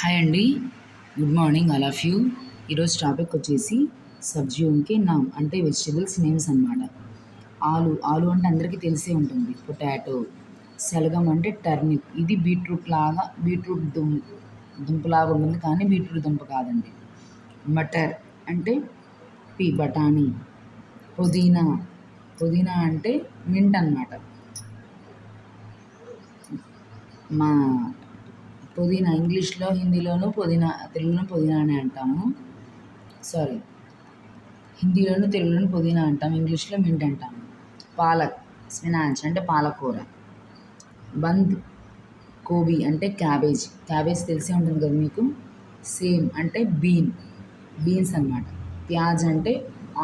Hi అండి. Good morning all of you. ఈరోజు topic వచ్చేసి సబ్జ్యూమ్కి నామ్ అంటే వెజిటబుల్స్ నేమ్స్ అనమాట. ఆలు అంటే అందరికీ తెలిసే ఉంటుంది. పొటాటో. శలగం అంటే టర్నిప్. ఇది బీట్రూట్ దుంపలాగా ఉంటుంది, కానీ బీట్రూట్ దుంప కాదండి. మటర్ అంటే బఠానీ. పుదీనా అంటే మింట్ అన్నమాట. మా పుదీనా ఇంగ్లీష్లో, హిందీలోనూ పుదీనా, తెలుగులో పుదీనా అని అంటాము. హిందీలోను తెలుగులోను పుదీనా అంటాం, ఇంగ్లీష్లో మింట్ అంటాము. పాలక్, స్పినాచ్ అంటే పాలకూర. బంద్ గోబీ అంటే క్యాబేజ్ తెలిసే ఉంటుంది కదా మీకు. సేమ్ అంటే బీన్స్ అన్నమాట. ప్యాజ్ అంటే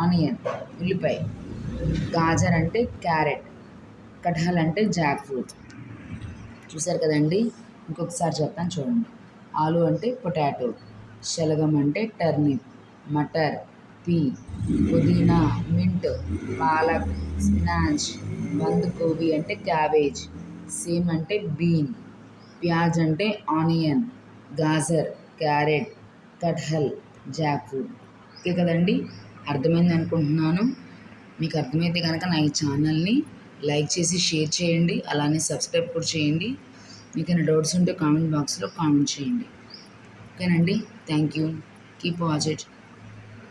ఆనియన్, ఉల్లిపాయ. గాజర్ అంటే క్యారెట్. కటహల్ అంటే జాక్ ఫ్రూట్. చూసారు కదండి. ఇంకొకసారి చెప్తాను చూడండి. ఆలు అంటే పొటాటో, శలగం అంటే టర్నిప్, మటర్ పుదీనా, మింట్, పాలక్, స్పినాచ్. బందుగోబీ అంటే క్యాబేజ్. సేమ్ అంటే బీన్. ప్యాజ్ అంటే ఆనియన్. గాజర్ క్యారెట్. కటహల్ జాక్ ఫ్రూట్. ఓకే కదండి. అర్థమైంది అనుకుంటున్నాను. మీకు అర్థమైతే కనుక నా ఈ ఛానల్ని లైక్ చేసి షేర్ చేయండి, అలానే సబ్స్క్రైబ్ కూడా చేయండి. మీకు ఏమైనా డౌట్స్ ఉంటే కామెంట్ బాక్స్లో కామెంట్ చేయండి. ఓకేనండి. Thank you. Keep watch it.